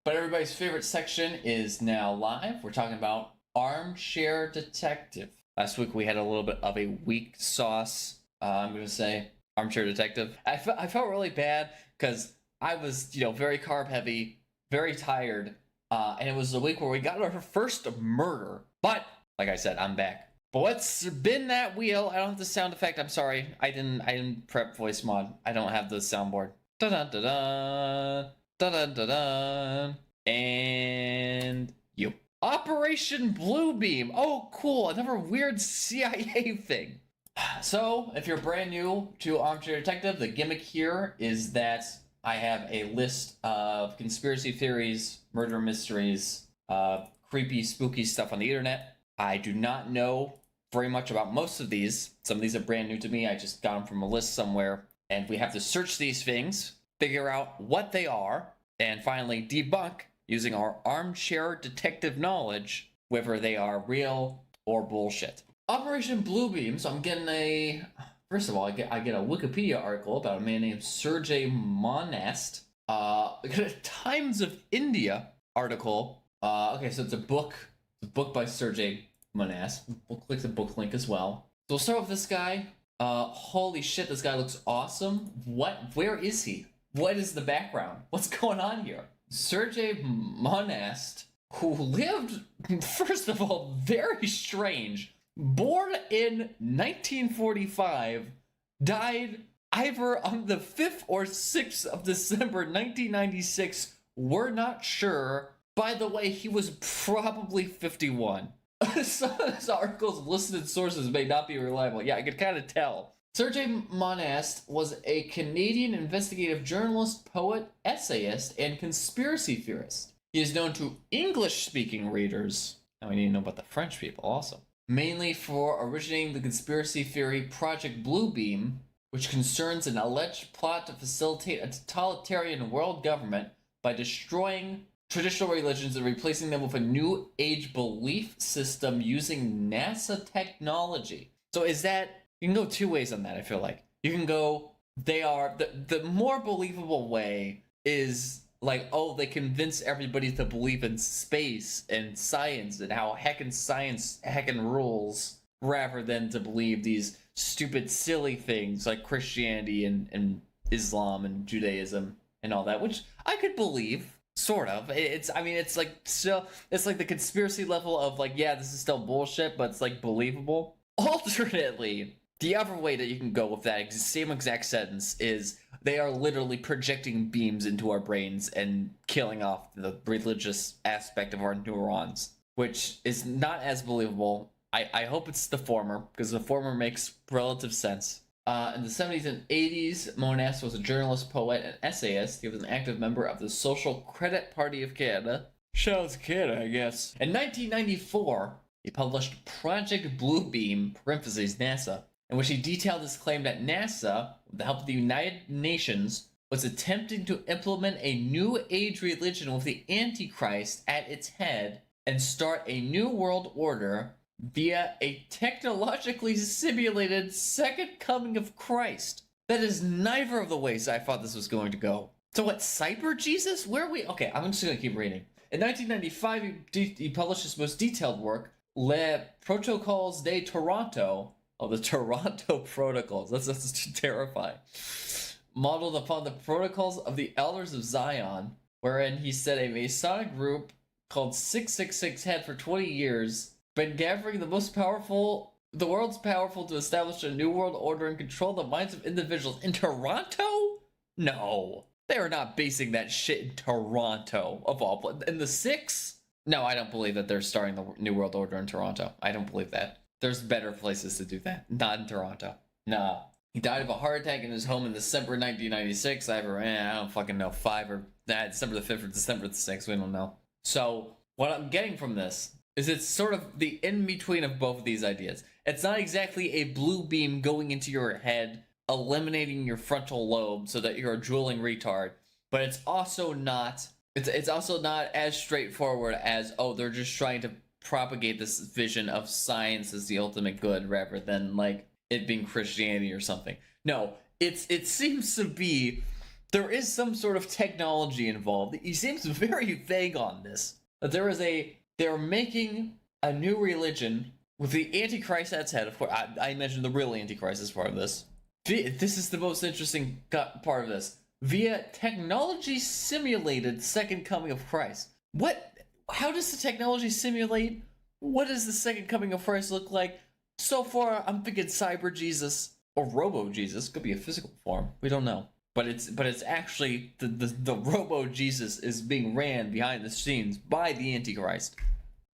But everybody's favorite section is now live. We're talking about Armchair Detective. Last week we had a little bit of a weak sauce, I'm going to say, Armchair Detective. I felt really bad because I was, very carb heavy, very tired, and it was the week where we got our first murder. But, like I said, I'm back. But what's spin that wheel? I don't have the sound effect. I'm sorry. I didn't prep voice mod. I don't have the soundboard. Da da da da. Da da da da. And you. Operation Bluebeam. Oh, cool. Another weird CIA thing. So, if you're brand new to Armchair Detective, the gimmick here is that I have a list of conspiracy theories, murder mysteries, creepy, spooky stuff on the internet. I do not know very much about most of these. Some of these are brand new to me. I just got them from a list somewhere. And we have to search these things, figure out what they are, and finally debunk using our armchair detective knowledge whether they are real or bullshit. Operation Bluebeam. So I'm getting first of all, I get a Wikipedia article about a man named Sergei Monast. I got a Times of India article. Okay, so it's a book by Sergei Monast. We'll click the book link as well. So we'll start with this guy. Holy shit, this guy looks awesome. Where is he? What is the background? What's going on here? Sergei Monast, who lived, first of all, very strange. Born in 1945, died either on the 5th or 6th of December 1996. We're not sure. By the way, he was probably 51. Some of this article's listed sources may not be reliable. Yeah, I could kind of tell. Sergei Monast was a Canadian investigative journalist, poet, essayist, and conspiracy theorist. He is known to English-speaking readers, now we need to know about the French people also, mainly for originating the conspiracy theory Project Bluebeam, which concerns an alleged plot to facilitate a totalitarian world government by destroying traditional religions and replacing them with a new age belief system using NASA technology. So is that, you can go two ways on that, I feel like. You can go, they are, the more believable way is like, oh, they convince everybody to believe in space and science and how heckin' science heckin' rules, rather than to believe these stupid, silly things like Christianity and Islam and Judaism and all that, which I could believe. Sort of. It's like still, it's like the conspiracy level of like, yeah, this is still bullshit, but it's like believable. Alternately, the other way that you can go with that same exact sentence is they are literally projecting beams into our brains and killing off the religious aspect of our neurons, which is not as believable. I hope it's the former, because the former makes relative sense. In the 70s and 80s, Monast was a journalist, poet, and essayist. He was an active member of the Social Credit Party of Canada. Shout out to Canada, I guess. In 1994, he published Project Bluebeam, parentheses NASA, in which he detailed his claim that NASA, with the help of the United Nations, was attempting to implement a new age religion with the Antichrist at its head and start a new world order via a technologically simulated second coming of Christ. That is neither of the ways I thought this was going to go. So what, Cyber Jesus? Where are we? Okay, I'm just going to keep reading. In 1995, he published his most detailed work, Les Protocoles de Toronto. Oh, the Toronto Protocols. That's terrifying. Modeled upon the protocols of the Elders of Zion, wherein he said a Masonic group called 666 had for 20 years been gathering the world's powerful to establish a new world order and control the minds of individuals in Toronto? No, they are not basing that shit in Toronto, of all places. In the six? No, I don't believe that they're starting the new world order in Toronto. I don't believe that. There's better places to do that. Not in Toronto. Nah. He died of a heart attack in his home in December 1996. I don't fucking know, December the 5th or December the 6th, we don't know. So, what I'm getting from this is it's sort of the in-between of both of these ideas. It's not exactly a blue beam going into your head, eliminating your frontal lobe so that you're a drooling retard, but it's also not as straightforward as, oh, they're just trying to propagate this vision of science as the ultimate good rather than like it being Christianity or something. No, it seems to be there is some sort of technology involved. He seems very vague on this. That they're making a new religion with the Antichrist at its head. Of course, I mentioned the real Antichrist as part of this. This is the most interesting part of this. Via technology simulated second coming of Christ. What? How does the technology simulate? What does the second coming of Christ look like? So far, I'm thinking Cyber Jesus or Robo Jesus. Could be a physical form. We don't know. But it's actually the Robo Jesus is being ran behind the scenes by the Antichrist.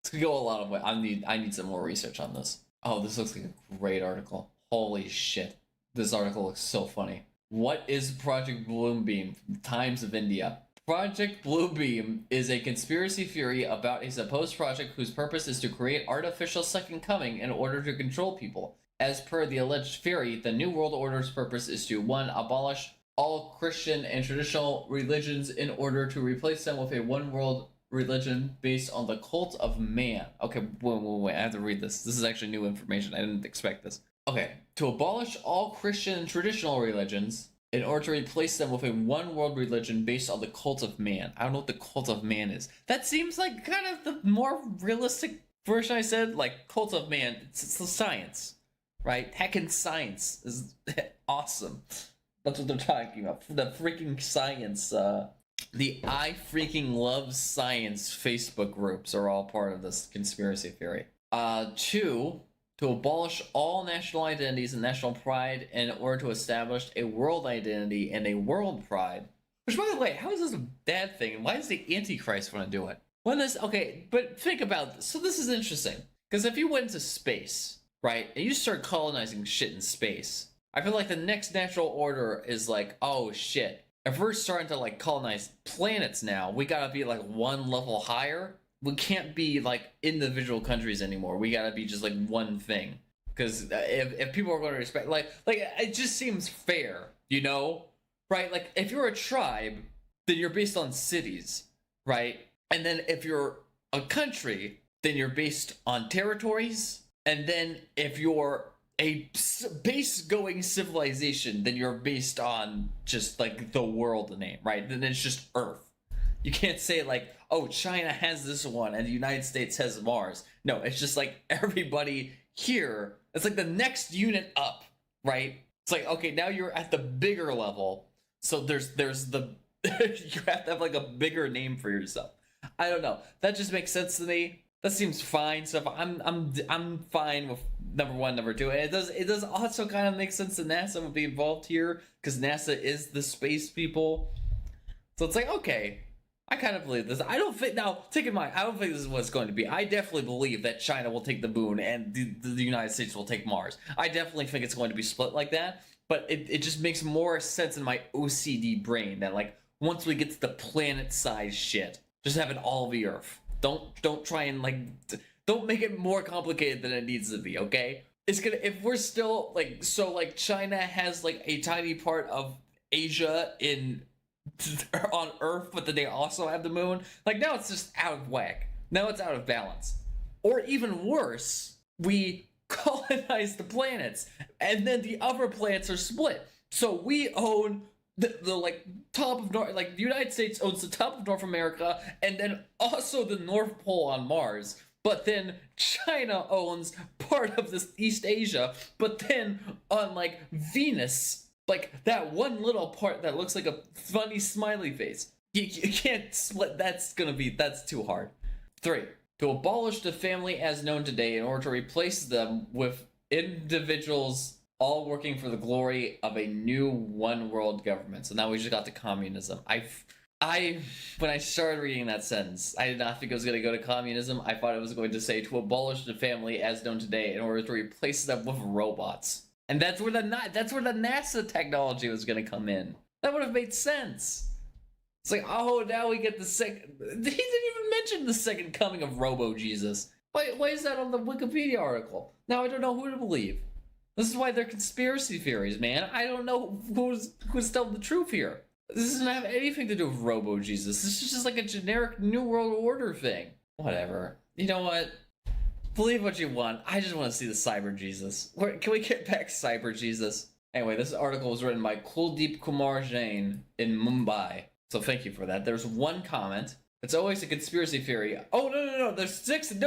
This could go a lot of way. I need some more research on this. Oh, this looks like a great article. Holy shit. This article looks so funny. What is Project Bluebeam? Times of India. Project Bluebeam is a conspiracy theory about a supposed project whose purpose is to create artificial second coming in order to control people. As per the alleged theory, the New World Order's purpose is to 1. Abolish all Christian and traditional religions in order to replace them with a one world religion based on the cult of man. Okay, wait, I have to read this. This is actually new information. I didn't expect this. Okay, to abolish all Christian and traditional religions in order to replace them with a one world religion based on the cult of man. I don't know what the cult of man is. That seems like kind of the more realistic version I said. Like, cult of man, it's the science, right? Heckin' science is awesome. That's what they're talking about. The freaking science, the I freaking love science Facebook groups are all part of this conspiracy theory. 2, to abolish all national identities and national pride in order to establish a world identity and a world pride. Which, by the way, how is this a bad thing? And why does the Antichrist want to do it? Okay, but think about this. So this is interesting. Because if you went into space, right, and you start colonizing shit in space, I feel like the next natural order is like, oh shit, if we're starting to like colonize planets now, we gotta be like one level higher. We can't be like individual countries anymore. We gotta be just like one thing. Because if people are going to respect, like it just seems fair, you know, right? Like if you're a tribe, then you're based on cities, right? And then if you're a country, then you're based on territories. And then if you're a base-going civilization, then you're based on just like the world name, right? Then it's just Earth. You can't say like, oh, China has this one and the United States has Mars. No, it's just like everybody here. It's like the next unit up, right? It's like, okay, now you're at the bigger level. So there's the you have to have like a bigger name for yourself. I don't know. That just makes sense to me. That seems fine. So I'm fine with number 1, number 2. And it does also kind of make sense that NASA would be involved here because NASA is the space people. So it's like, okay, I kind of believe this. I don't think, now take in mind, I don't think this is what it's going to be. I definitely believe that China will take the moon and the United States will take Mars. I definitely think it's going to be split like that. But it just makes more sense in my OCD brain that like once we get to the planet-sized shit, just have it all the Earth. Don't try and like don't make it more complicated than it needs to be, okay? It's gonna, if we're still like, so like China has like a tiny part of Asia on Earth, but then they also have the moon. Like now it's just out of whack. Now it's out of balance. Or even worse, we colonize the planets and then the other planets are split. So we own the like top of North, like the United States owns the top of North America and then also the North Pole on Mars. But then China owns part of this East Asia, but then on like Venus, like that one little part that looks like a funny smiley face. You can't split, that's too hard. 3, to abolish the family as known today in order to replace them with individuals all working for the glory of a new one world government. So now we just got to communism. When I started reading that sentence, I did not think it was going to go to communism. I thought it was going to say to abolish the family as known today in order to replace them with robots. And that's where the NASA technology was going to come in. That would have made sense. It's like, oh, now we get the second. He didn't even mention the second coming of Robo Jesus. Why is that on the Wikipedia article? Now I don't know who to believe. This is why they're conspiracy theories, man. I don't know who's telling the truth here. This doesn't have anything to do with Robo Jesus. This is just like a generic New World Order thing. Whatever. You know what? Believe what you want. I just want to see the Cyber Jesus. Can we get back Cyber Jesus? Anyway, this article was written by Kuldeep Kumar Jain in Mumbai. So thank you for that. There's one comment. It's always a conspiracy theory. Oh, no. There's 16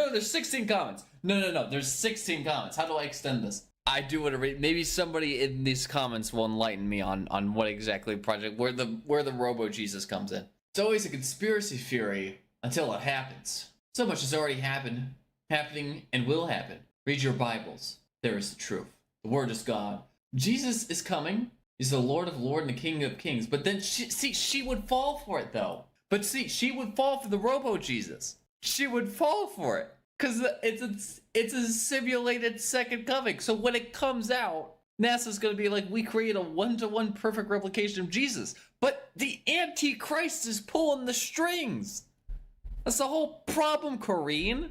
comments. No. There's 16 comments. How do I extend this? I do want to read. Maybe somebody in these comments will enlighten me on what exactly project, where the Robo Jesus comes in. It's always a conspiracy theory until it happens. So much has already happened, happening, and will happen. Read your Bibles. There is the truth. The Word is God. Jesus is coming. He's the Lord of Lords and the King of Kings. But then, she would fall for it, though. But see, she would fall for the Robo Jesus. She would fall for it. Because it's a simulated second coming. So when it comes out, NASA's going to be like, we create a one-to-one perfect replication of Jesus. But the Antichrist is pulling the strings. That's the whole problem, Corrine.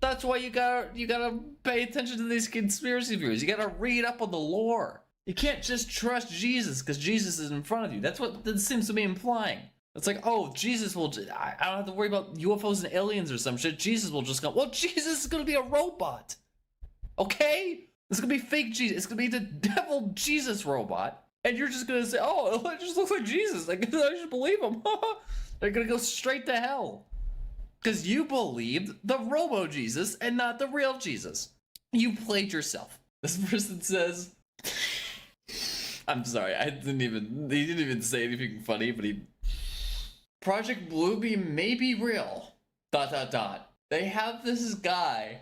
That's why you gotta pay attention to these conspiracy theories. You gotta read up on the lore. You can't just trust Jesus because Jesus is in front of you. That's what this seems to be implying. It's like, oh, Jesus will. I don't have to worry about UFOs and aliens or some shit. Jesus will just go. Well, Jesus is gonna be a robot. Okay, it's gonna be fake Jesus. It's gonna be the devil Jesus robot, and you're just gonna say, oh, it just looks like Jesus. I should believe him. They're gonna go straight to hell. Because you believed the Robo Jesus and not the real Jesus. You played yourself. This person says, I'm sorry, he didn't even say anything funny, but Project Bluebeam may be real. ... They have this guy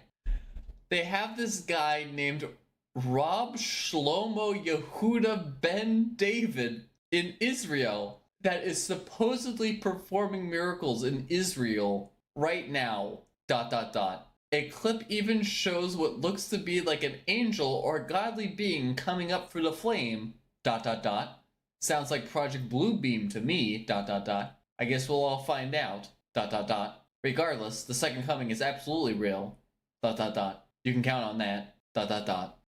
named Rob Shlomo Yehuda Ben David in Israel that is supposedly performing miracles in Israel right now, ... A clip even shows what looks to be like an angel or godly being coming up through the flame, ... Sounds like Project Bluebeam to me, ... I guess we'll all find out, ... Regardless, the second coming is absolutely real, ... You can count on that, ...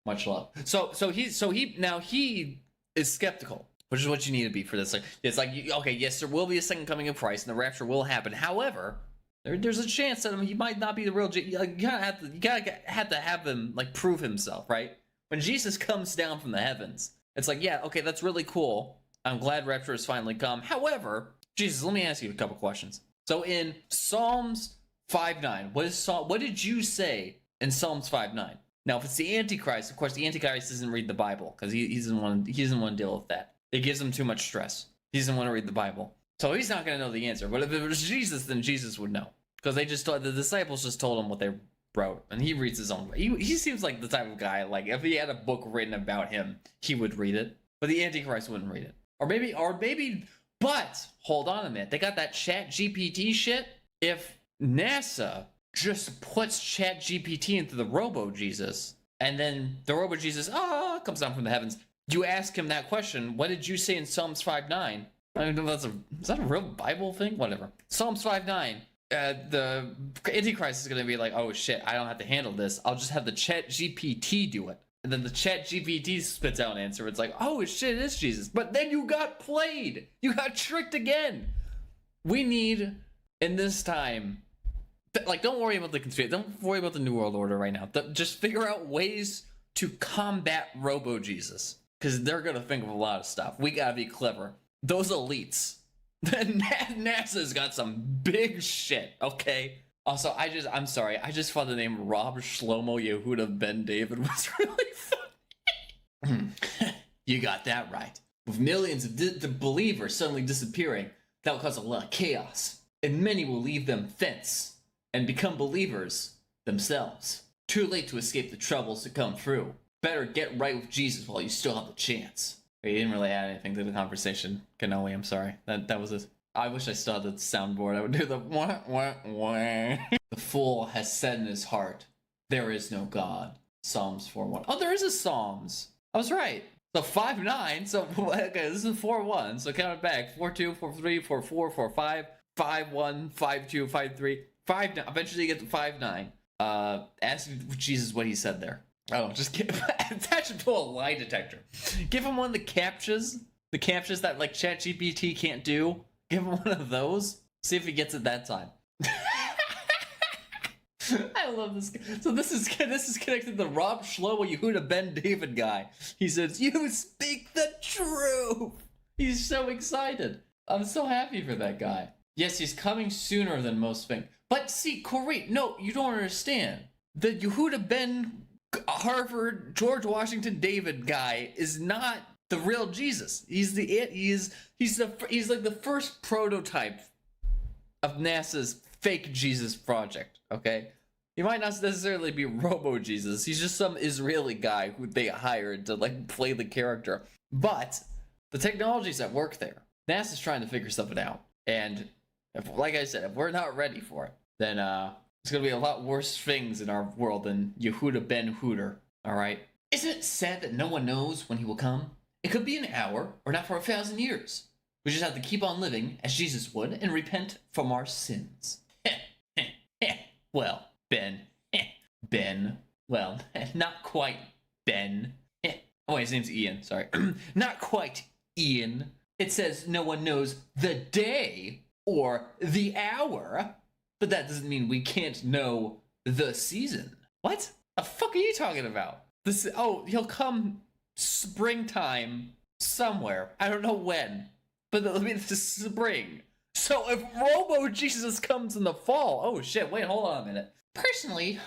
Much love. So he is skeptical, which is what you need to be for this. Like, it's like, okay, yes, there will be a second coming of Christ, and the rapture will happen. However, there's a chance that he might not be the real. You gotta have him like prove himself, right? When Jesus comes down from the heavens, it's like, yeah, okay, that's really cool. I'm glad rapture has finally come. However, Jesus, let me ask you a couple questions. So in Psalms 5:9, what did you say in Psalms 5:9? Now, if it's the Antichrist, of course, the Antichrist doesn't read the Bible because he doesn't want to deal with that. It gives him too much stress. He doesn't want to read the Bible. So he's not going to know the answer. But if it was Jesus, then Jesus would know. Because the disciples just told him what they wrote. And he reads his own. He seems like the type of guy, like, if he had a book written about him, he would read it. But the Antichrist wouldn't read it. Or maybe, but, hold on a minute. They got that Chat GPT shit. If NASA just puts Chat GPT into the Robo Jesus, and then the Robo Jesus, comes down from the heavens. You ask him that question, what did you say in Psalms 5:9? I don't know, is that a real Bible thing? Whatever. Psalms 5:9. The Antichrist is going to be like, oh shit, I don't have to handle this. I'll just have the Chat GPT do it. And then the Chat GPT spits out an answer. It's like, oh shit, it is Jesus. But then you got played. You got tricked again. We need, in this time, like, don't worry about the conspiracy. Don't worry about the New World Order right now. Just figure out ways to combat Robo Jesus. Because they're going to think of a lot of stuff. We got to be clever. Those elites. NASA's got some big shit, okay? Also, I'm sorry. I just thought the name Rob Shlomo Yehuda Ben David was really funny. You got that right. With millions of believers suddenly disappearing, that will cause a lot of chaos. And many will leave them fence and become believers themselves. Too late to escape the troubles that come through. Better get right with Jesus while you still have the chance. You didn't really add anything to the conversation, Kanoe. I'm sorry. That was it. I wish I still had the soundboard. I would do the wah, wah, wah. The fool has said in his heart, there is no God. Psalms 4:1. Oh, there is a Psalms. I was right. So 5:9. So okay, this is 4:1. So count it back. 4:2, 4:3, 4:4, 4:5, 5:1, 5:2, 5:3, 5:9. Eventually you get to 5:9. Ask Jesus what he said there. Oh, just attach him to a lie detector. Give him one of the captchas that like ChatGPT can't do. Give him one of those. See if he gets it that time. I love this guy. So this is connected to the Rob Shlomo Yehuda Ben David guy. He says, "You speak the truth." He's so excited. I'm so happy for that guy. Yes, he's coming sooner than most think. But see, Corey, no, you don't understand. The Yehuda Ben Harvard George Washington David guy is not the real Jesus. He's like the first prototype of NASA's fake Jesus project. Okay, he might not necessarily be Robo Jesus. He's just some Israeli guy who they hired to like play the character. But the technology's at work there. NASA's trying to figure something out, and like I said, if we're not ready for it, then it's gonna be a lot worse things in our world than Yehuda Ben Hooter. All right. Isn't it sad that no one knows when he will come? It could be an hour, or not for 1,000 years. We just have to keep on living as Jesus would and repent from our sins. Well, Ben. Well, not quite Ben. Oh, wait, his name's Ian. Sorry. Not quite Ian. It says no one knows the day or the hour, but that doesn't mean we can't know the season. What the fuck are you talking about? He'll come springtime somewhere. I don't know when, but it'll be the spring. So if Robo Jesus comes in the fall, oh shit, wait, hold on a minute. Personally,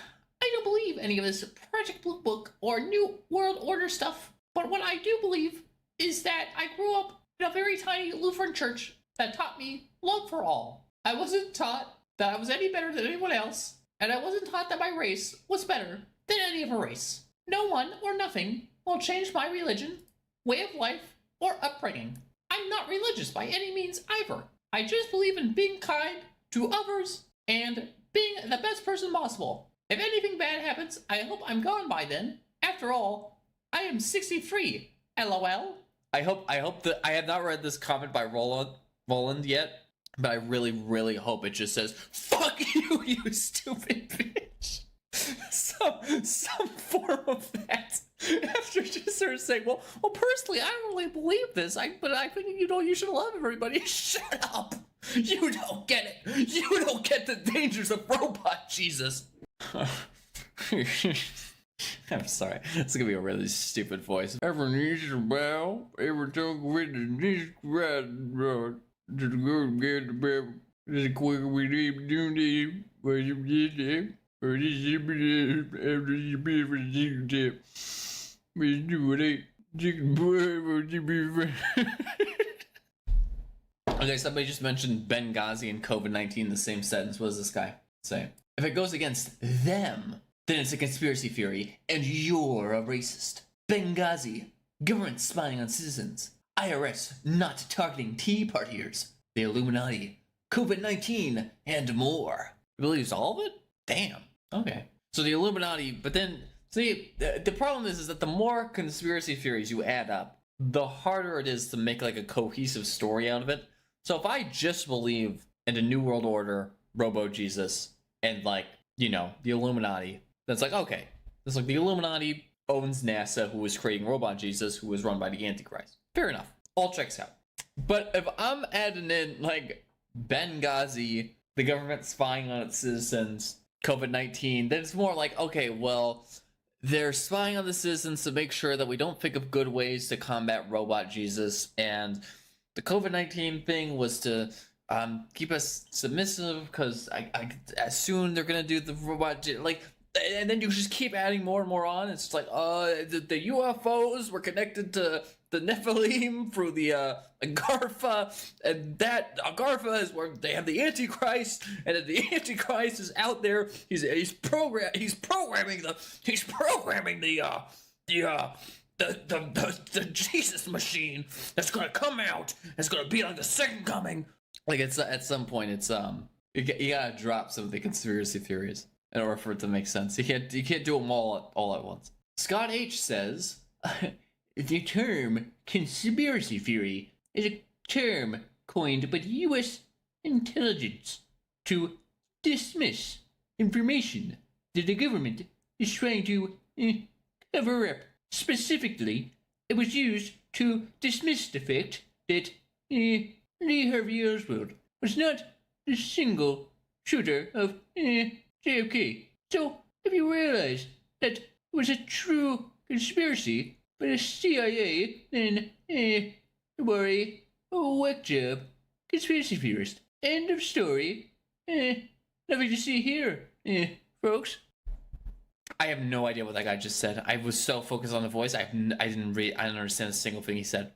I don't believe any of this Project Blue Book or New World Order stuff, but what I do believe is that I grew up in a very tiny Lutheran church that taught me love for all. I wasn't taught that I was any better than anyone else, and I wasn't taught that my race was better than any other race. No one or nothing will change my religion, way of life, or upbringing. I'm not religious by any means either. I just believe in being kind to others and being the best person possible. If anything bad happens, I hope I'm gone by then. After all, I am 63. LOL. I hope that I have not read this comment by Roland yet, but I really, really hope it just says, "Fuck you, you stupid bitch." Some form of that. After just sort of saying, well, personally, I don't really believe this. But I think you should love everybody. Shut up. You don't get it. You don't get the dangers of robot Jesus. I'm sorry. It's gonna be a really stupid voice. Ever needs a bow? Ever talk with the next red road? Just go get the bow. Just quick we need to do what you did there. Or this is after you be for the tip. We do it. Chicken boy, would you be Okay, somebody just mentioned Benghazi and COVID-19 in the same sentence. What does this guy say? If it goes against them, then it's a conspiracy theory, and you're a racist. Benghazi, government spying on citizens. IRS not targeting Tea Partiers. The Illuminati, COVID-19, and more. He believes all of it? Damn. Okay. So the Illuminati, but then, see, the problem is that the more conspiracy theories you add up, the harder it is to make like a cohesive story out of it. So if I just believe in a New World Order, Robo Jesus, and like, the Illuminati, that's like, okay. It's like the Illuminati owns NASA, who was creating Robot Jesus, who was run by the Antichrist. Fair enough. All checks out. But if I'm adding in like Benghazi, the government spying on its citizens, COVID-19, then it's more like, okay, well, they're spying on the citizens to make sure that we don't think of good ways to combat Robot Jesus, and the COVID-19 thing was to keep us submissive because as soon they're gonna do the robot, like, and then you just keep adding more and more on. It's just like, the UFOs were connected to the Nephilim through the Agartha, and that Agartha is where they have the Antichrist, and then the Antichrist is out there. He's programming the Jesus machine that's gonna come out. It's gonna be like the second coming. Like it's at some point, it's you gotta drop some of the conspiracy theories in order for it to make sense. You can't do them all at once. Scott H says, the term conspiracy theory is a term coined by the U.S. intelligence to dismiss information that the government is trying to cover up. Specifically, it was used to dismiss the fact that Lee Harvey Oswald was not the single shooter of JFK. So, have you realized that it was a true conspiracy by the CIA, then, worry, whack job, conspiracy theorist. End of story. Nothing to see here, folks. I have no idea what that guy just said. I was so focused on the voice, I didn't understand a single thing he said.